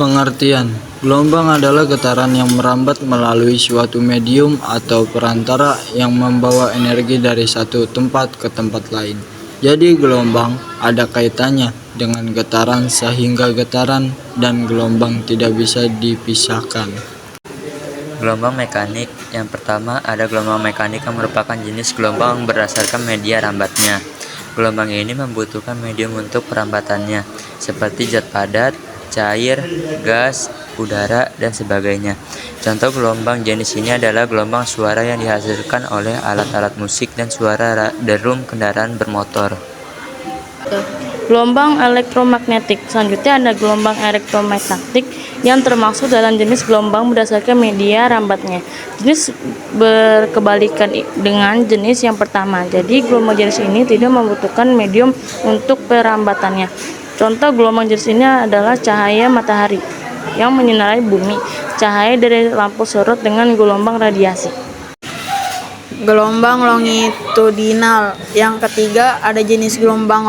Pengertian: gelombang adalah getaran yang merambat melalui suatu medium atau perantara yang membawa energi dari satu tempat ke tempat lain. Jadi gelombang ada kaitannya dengan getaran sehingga getaran dan gelombang tidak bisa dipisahkan. Gelombang mekanik. Yang pertama, ada gelombang mekanik yang merupakan jenis gelombang berdasarkan media rambatnya. Gelombang ini membutuhkan medium untuk perambatannya, seperti zat padat, cair, gas, udara, dan sebagainya. Contoh gelombang jenis ini adalah gelombang suara yang dihasilkan oleh alat-alat musik dan suara derum kendaraan bermotor. Gelombang elektromagnetik. Selanjutnya ada gelombang elektromagnetik yang termasuk dalam jenis gelombang berdasarkan media rambatnya. Jenis berkebalikan dengan jenis yang pertama. Jadi gelombang jenis ini tidak membutuhkan medium untuk perambatannya. Contoh gelombang jenis ini adalah cahaya matahari yang menyinari bumi, cahaya dari lampu sorot dengan gelombang radiasi. Gelombang longitudinal. Yang ketiga, ada jenis gelombang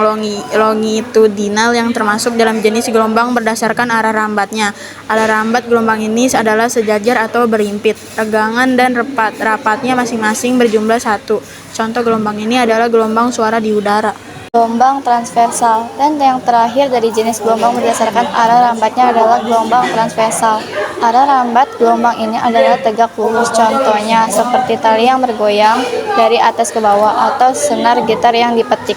longitudinal yang termasuk dalam jenis gelombang berdasarkan arah rambatnya. Arah rambat gelombang ini adalah sejajar atau berhimpit. Tegangan dan rapatnya masing-masing berjumlah 1. Contoh gelombang ini adalah gelombang suara di udara. Gelombang transversal. Dan yang terakhir dari jenis gelombang berdasarkan arah rambatnya adalah gelombang transversal. Arah rambat gelombang ini adalah tegak lurus, contohnya seperti tali yang bergoyang dari atas ke bawah atau senar gitar yang dipetik.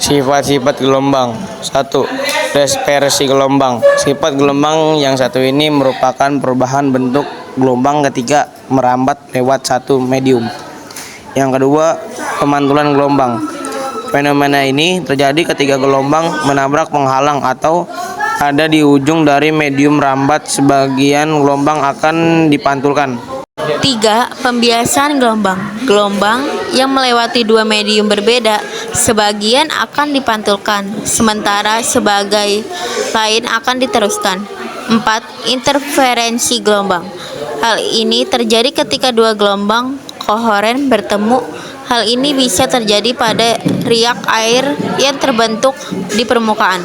Sifat-sifat gelombang. 1. Dispersi gelombang. Sifat gelombang yang satu ini merupakan perubahan bentuk gelombang ketika merambat lewat satu medium. Yang kedua, pemantulan gelombang. Fenomena ini terjadi ketika gelombang menabrak penghalang atau ada di ujung dari medium rambat, sebagian gelombang akan dipantulkan. 3. Pembiasan gelombang. Gelombang yang melewati dua medium berbeda, sebagian akan dipantulkan, sementara sebagai lain akan diteruskan. 4. Interferensi gelombang. Hal ini terjadi ketika dua gelombang koheren bertemu. Hal ini bisa terjadi pada riak air yang terbentuk di permukaan.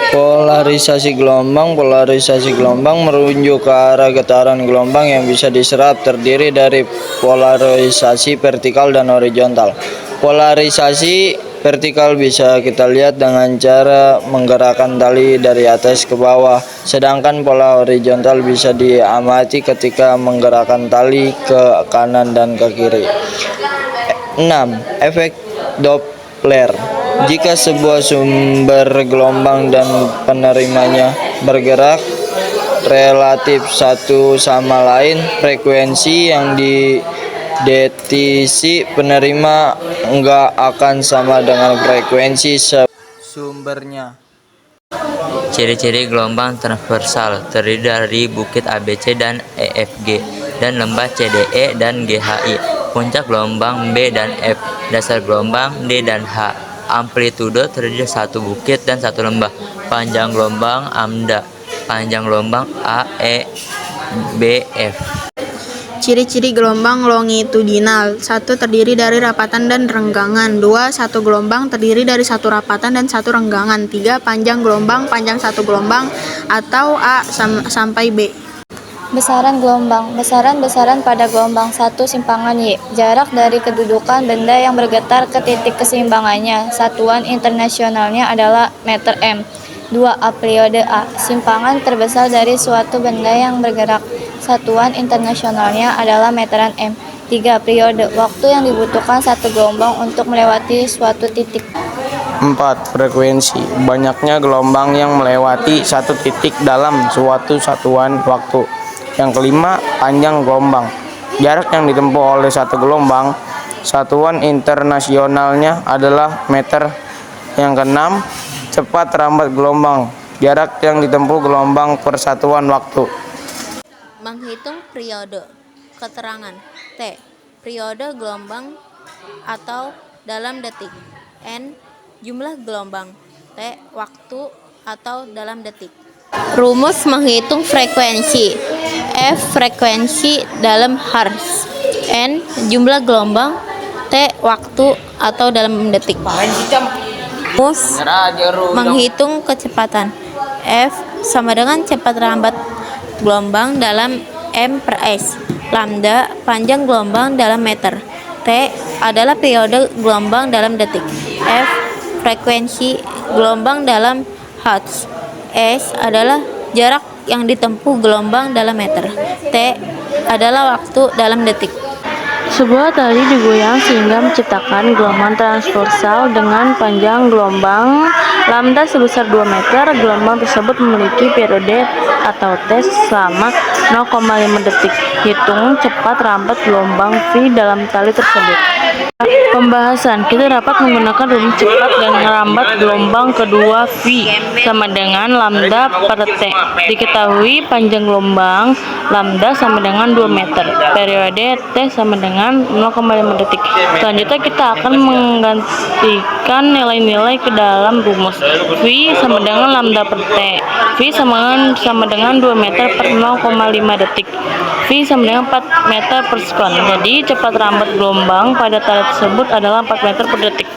Polarisasi gelombang. Polarisasi gelombang merujuk ke arah getaran gelombang yang bisa diserap, terdiri dari polarisasi vertikal dan horizontal. Polarisasi vertikal bisa kita lihat dengan cara menggerakkan tali dari atas ke bawah, sedangkan pola horizontal bisa diamati ketika menggerakkan tali ke kanan dan ke kiri. 6. Efek Doppler. Jika sebuah sumber gelombang dan penerimanya bergerak relatif satu sama lain, frekuensi yang dideteksi penerima enggak akan sama dengan frekuensi sumbernya. Ciri-ciri gelombang transversal terdiri dari bukit ABC dan EFG dan lembah CDE dan GHI. Puncak gelombang B dan F, dasar gelombang D dan H. Amplitudo terdiri dari satu bukit dan satu lembah. Panjang gelombang lambda. Panjang gelombang A, E, B, F. Ciri-ciri gelombang longitudinal. 1. Terdiri dari rapatan dan renggangan. 2. Satu gelombang terdiri dari satu rapatan dan satu renggangan. 3. Panjang gelombang, panjang satu gelombang atau A sampai B. Besaran gelombang. Besaran pada gelombang 1 simpangan Y. Jarak dari kedudukan benda yang bergetar ke titik keseimbangannya. Satuan internasionalnya adalah meter M. 2. Periode A. Simpangan terbesar dari suatu benda yang bergerak. Satuan internasionalnya adalah meteran M. 3. Periode. Waktu yang dibutuhkan satu gelombang untuk melewati suatu titik. 4. Frekuensi. Banyaknya gelombang yang melewati satu titik dalam suatu satuan waktu. Yang kelima, panjang gelombang. Jarak yang ditempuh oleh satu gelombang, satuan internasionalnya adalah meter. Yang keenam, cepat rambat gelombang. Jarak yang ditempuh gelombang per satuan waktu. Menghitung periode. Keterangan. T. Periode gelombang atau dalam detik. N. Jumlah gelombang. T. Waktu atau dalam detik. Rumus menghitung frekuensi. F. Frekuensi dalam hertz. N. Jumlah gelombang. T. Waktu atau dalam detik. Rumus menghitung kecepatan. F. sama dengan cepat rambat gelombang dalam m/s. Lambda panjang gelombang dalam meter. T adalah periode gelombang dalam detik. F frekuensi gelombang dalam hertz. S adalah jarak yang ditempuh gelombang dalam meter. T adalah waktu dalam detik. Sebuah tali digoyang sehingga menciptakan gelombang transversal dengan panjang gelombang lambda sebesar 2 meter. Gelombang tersebut memiliki periode atau T selama 0,5 detik. Hitung cepat rambat gelombang V dalam tali tersebut. Pembahasan, kita dapat menggunakan rumus cepat dan merambat gelombang kedua V sama dengan lambda per T. Diketahui panjang gelombang lambda sama dengan 2 meter, periode T sama dengan 0,5 detik. Selanjutnya kita akan menggantikan nilai-nilai ke dalam rumus. V sama dengan lambda per T. V sama dengan 2 meter per 0,5 detik. V sama dengan 4 meter per sekon. Jadi cepat rambat gelombang pada tali tersebut adalah 4 meter per detik.